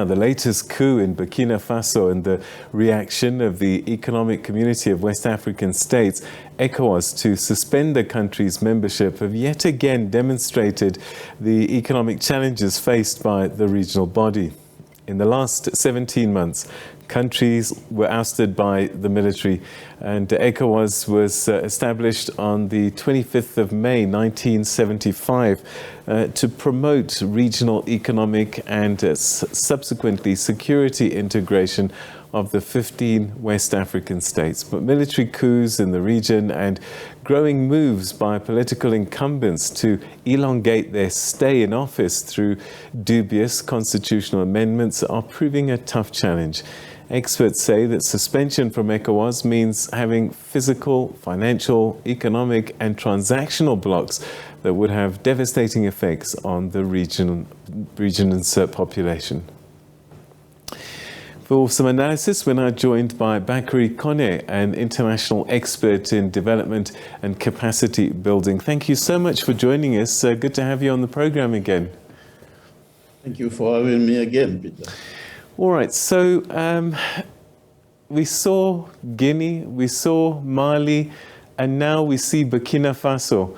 Now, the latest coup in Burkina Faso and the reaction of the Economic Community of West African States, Ecowas, to suspend the country's membership have yet again demonstrated the economic challenges faced by the regional body. In the last 17 months, countries were ousted by the military, and ECOWAS was established on the 25th of May 1975 to promote regional economic and subsequently security integration of the 15 West African states. But military coups in the region and growing moves by political incumbents to elongate their stay in office through dubious constitutional amendments are proving a tough challenge. Experts say that suspension from ECOWAS means having physical, financial, economic and transactional blocks that would have devastating effects on the region's population. For some analysis, we're now joined by Bakary Kone, an international expert in development and capacity building. Thank you so much for joining us. Good to have you on the program again. Thank you for having me again, Peter. All right, so we saw Guinea, we saw Mali, and now we see Burkina Faso.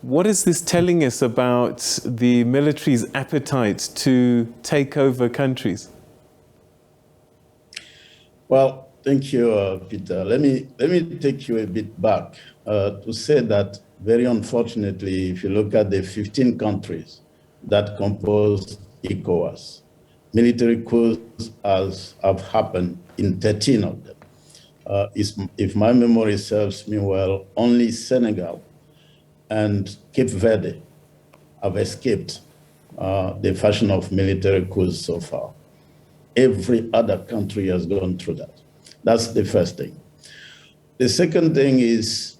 What is this telling us about the military's appetite to take over countries? Well, thank you, Peter. Let me take you a bit back to say that very unfortunately, if you look at the 15 countries that compose ECOWAS, military coups have happened in 13 of them. If my memory serves me well, only Senegal and Cape Verde have escaped the fashion of military coups so far. Every other country has gone through that. That's the first thing. The second thing is,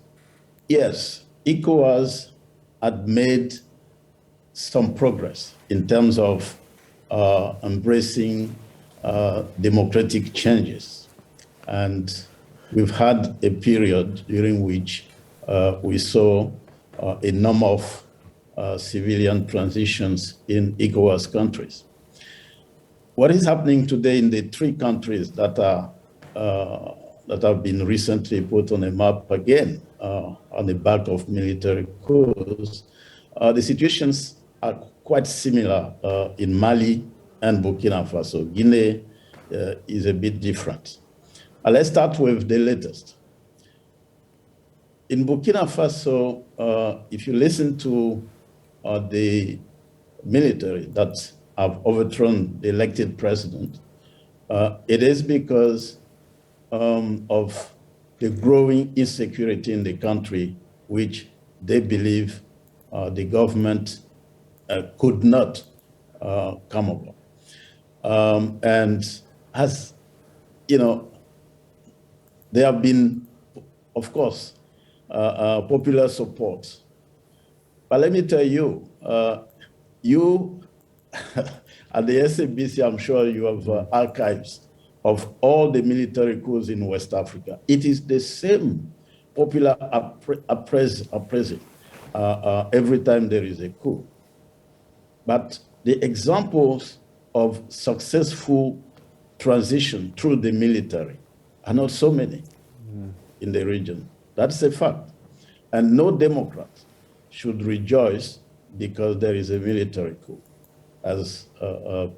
yes, ECOWAS had made some progress in terms of embracing democratic changes. And we've had a period during which we saw a number of civilian transitions in ECOWAS countries. What is happening today in the three countries that have been recently put on a map again on the back of military coups, the situations are quite similar in Mali and Burkina Faso. Guinea is a bit different. Let's start with the latest. In Burkina Faso, if you listen to the military that have overthrown the elected president, it is because of the growing insecurity in the country, which they believe the government could not come over. And as you know, there have been, of course, popular support. But let me tell you, you at the SABC, I'm sure you have archives of all the military coups in West Africa. It is the same popular appraising every time there is a coup. But the examples of successful transition through the military are not so many in the region. That's a fact. And no Democrat should rejoice because there is a military coup, as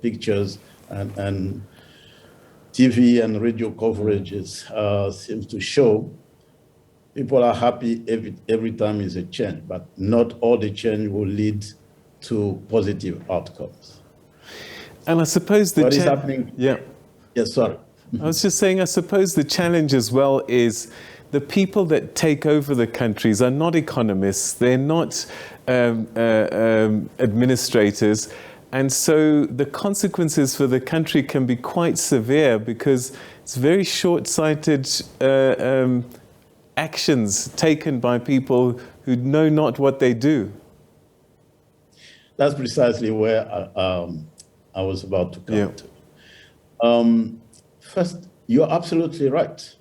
pictures and TV and radio coverages seems to show. People are happy every time is a change, but not all the change will lead to positive outcomes. And I suppose what is happening? Yeah. Yes, sorry. I was just saying, I suppose the challenge as well is the people that take over the countries are not economists, they're not administrators, and so the consequences for the country can be quite severe because it's very short-sighted actions taken by people who know not what they do. That's precisely where I was about to come to. First, you're absolutely right.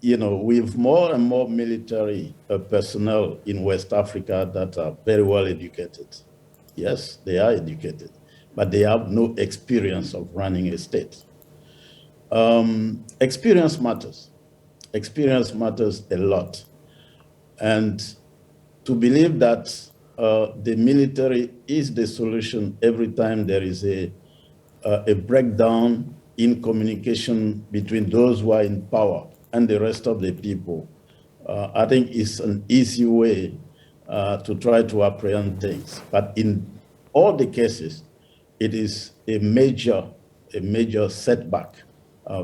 You know, we have more and more military personnel in West Africa that are very well educated. Yes, they are educated. but they have no experience of running a state. Experience matters. Experience matters a lot. And to believe that the military is the solution every time there is a breakdown in communication between those who are in power and the rest of the people, I think is an easy way to try to apprehend things. But in all the cases, it is a major setback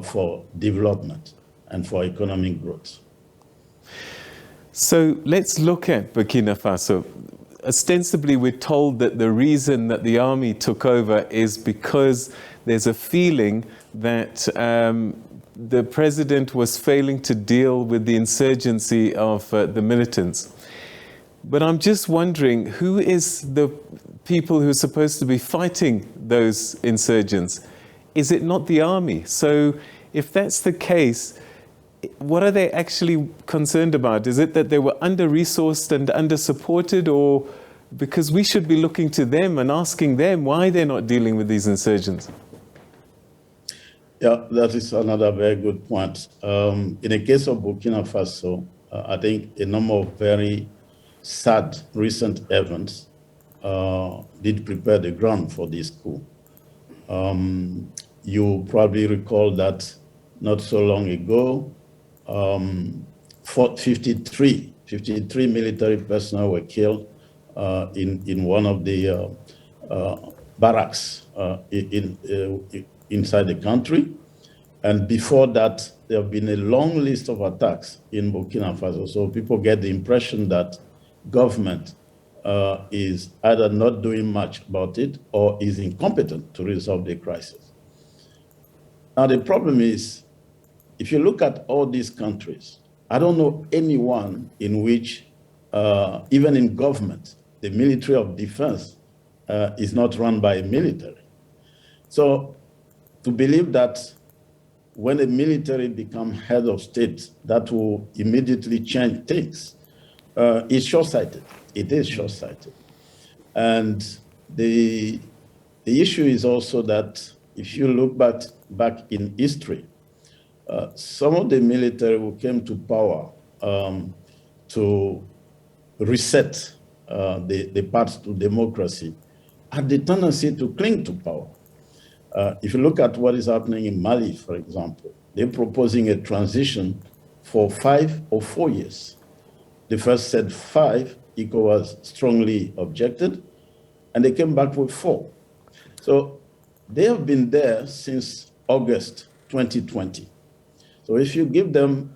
for development and for economic growth. So let's look at Burkina Faso. Ostensibly, we're told that the reason that the army took over is because there's a feeling that the president was failing to deal with the insurgency of the militants. But I'm just wondering, who is the people who are supposed to be fighting those insurgents? Is it not the army? So if that's the case, what are they actually concerned about? Is it that they were under-resourced and under-supported, or because we should be looking to them and asking them why they're not dealing with these insurgents? Yeah, that is another very good point. In the case of Burkina Faso, I think a number of very sad recent events did prepare the ground for this coup. You probably recall that not so long ago, 53 military personnel were killed in one of the barracks inside the country. And before that, there have been a long list of attacks in Burkina Faso. So people get the impression that government is either not doing much about it or is incompetent to resolve the crisis. Now, the problem is, if you look at all these countries, I don't know anyone in which, even in government, the military of defense is not run by a military. So to believe that when a military becomes head of state, that will immediately change things is short-sighted. It is short-sighted. And the issue is also that if you look back in history, some of the military who came to power to reset the path to democracy had the tendency to cling to power. If you look at what is happening in Mali, for example, they're proposing a transition for 5 or 4 years. They first said 5, Ecowas strongly objected, and they came back with 4. So they have been there since August 2020. So if you give them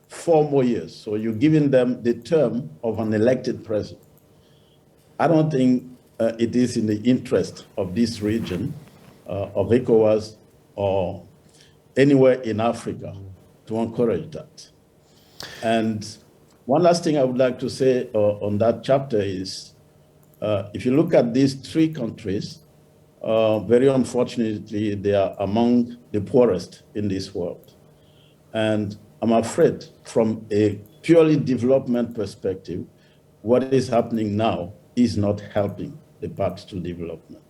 4 more years, so you're giving them the term of an elected president, I don't think it is in the interest of this region, of Ecowas, or anywhere in Africa to encourage that. And one last thing I would like to say on that chapter is, if you look at these 3 countries, very unfortunately, they are among the poorest in this world. And I'm afraid from a purely development perspective, what is happening now is not helping the path to development.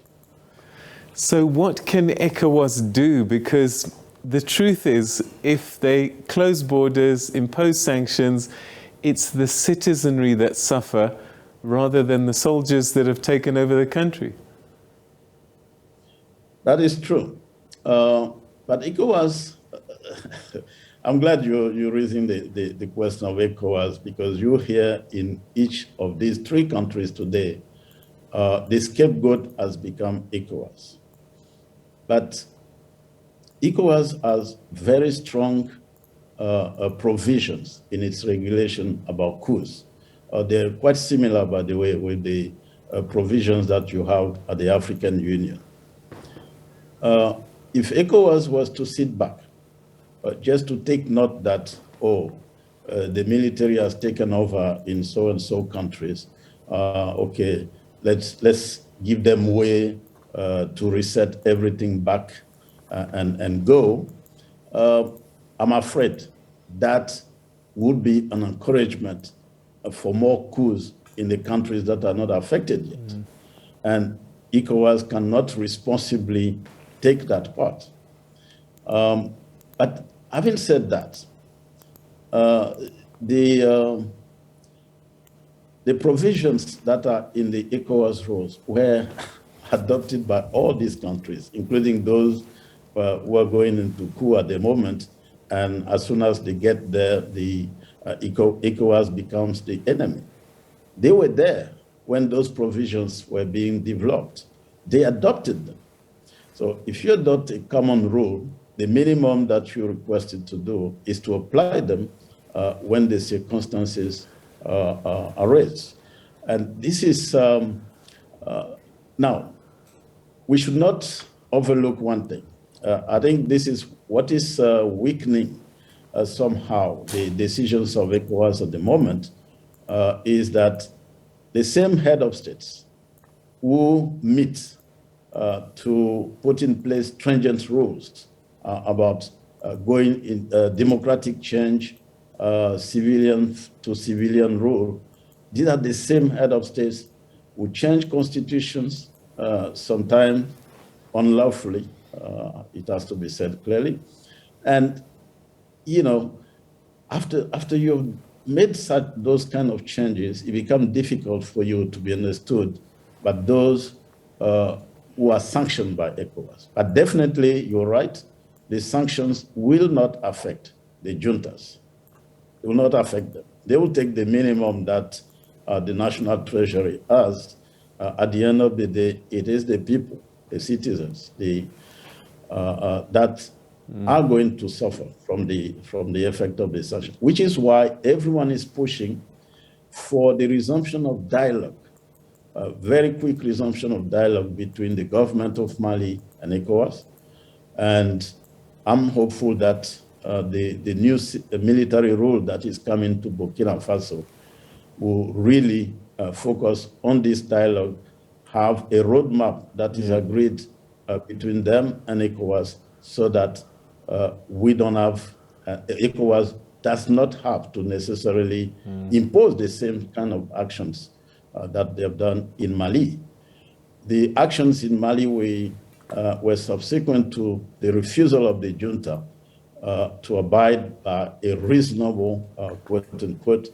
So what can ECOWAS do? Because the truth is, if they close borders, impose sanctions, it's the citizenry that suffer rather than the soldiers that have taken over the country. That is true. But ECOWAS, I'm glad you're raising the question of ECOWAS, because you hear in each of these 3 countries today, the scapegoat has become ECOWAS. But ECOWAS has very strong provisions in its regulation about coups. They're quite similar, by the way, with the provisions that you have at the African Union. If ECOWAS was to sit back, just to take note that, the military has taken over in so-and-so countries, okay, let's give them way to reset everything back and go, I'm afraid that would be an encouragement for more coups in the countries that are not affected yet. And ECOWAS cannot responsibly take that part. But having said that, the provisions that are in the ECOWAS rules were adopted by all these countries, including those who are going into coup at the moment. And as soon as they get there, the ECOWAS becomes the enemy. They were there when those provisions were being developed. They adopted them. So if you adopt a common rule, the minimum that you're requested to do is to apply them when the circumstances are raised. And this is, now, we should not overlook one thing. I think this is what is weakening somehow the decisions of ECOWAS at the moment, is that the same head of states who meet to put in place stringent rules about going in democratic change, civilian to civilian rule, these are the same head of states who change constitutions, sometimes unlawfully, it has to be said clearly. And, you know, after you've made those kind of changes, it becomes difficult for you to be understood by those who are sanctioned by ECOWAS. But definitely, you're right, the sanctions will not affect the juntas. It will not affect them. They will take the minimum that the National Treasury has. At the end of the day, it is the people, the citizens, that are going to suffer from the effect of the sanctions, which is why everyone is pushing for the resumption of dialogue, a very quick resumption of dialogue between the government of Mali and ECOWAS. And I'm hopeful that the new military rule that is coming to Burkina Faso will really focus on this dialogue, have a roadmap that is agreed between them and ECOWAS, so that we don't have, ECOWAS does not have to necessarily impose the same kind of actions that they have done in Mali. The actions in Mali were subsequent to the refusal of the junta to abide by a reasonable, quote unquote,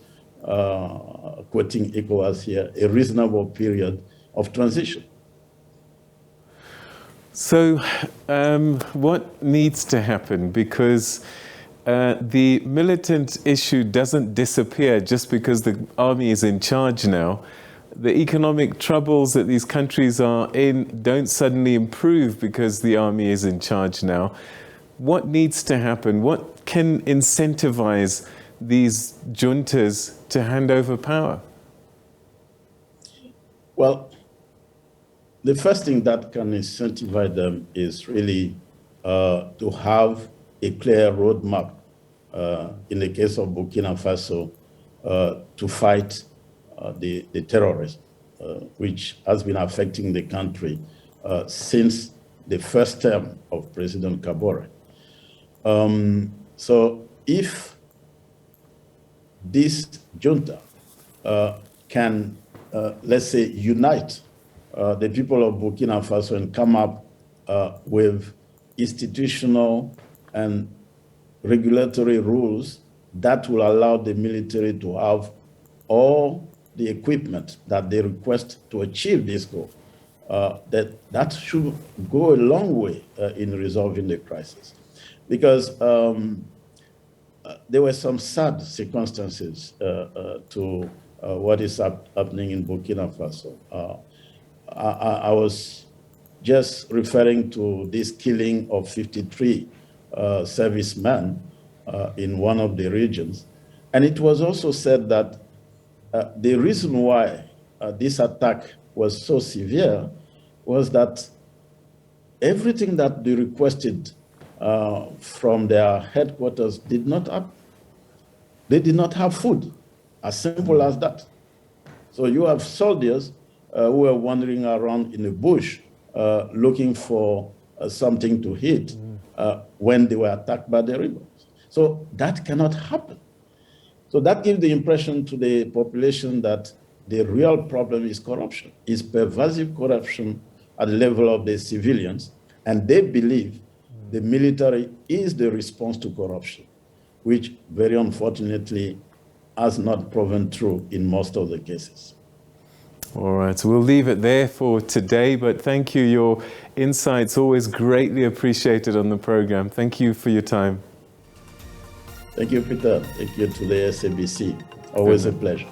quoting ECOWAS here, a reasonable period of transition. So what needs to happen? Because the militant issue doesn't disappear just because the army is in charge now. The economic troubles that these countries are in don't suddenly improve because the army is in charge now. What needs to happen? What can incentivize these juntas to hand over power? Well, the first thing that can incentivize them is really to have a clear roadmap, in the case of Burkina Faso, to fight the terrorism, which has been affecting the country since the first term of President Kabore. So if this junta can, let's say, unite the people of Burkina Faso and come up with institutional and regulatory rules that will allow the military to have all the equipment that they request to achieve this goal, that should go a long way in resolving the crisis. Because there were some sad circumstances to what is happening in Burkina Faso. I was just referring to this killing of 53 servicemen in one of the regions. And it was also said that the reason why this attack was so severe was that everything that they requested from their headquarters did not happen. They did not have food, as simple as that. So you have soldiers who are wandering around in the bush looking for something to eat when they were attacked by the rebels. So that cannot happen. So that gives the impression to the population that the real problem is corruption, is pervasive corruption at the level of the civilians, and they believe the military is the response to corruption, which very unfortunately has not proven true in most of the cases. All right, we'll leave it there for today, but thank you. Your insights always greatly appreciated on the program. Thank you for your time. Thank you, Peter. Thank you to the SABC. Always a pleasure.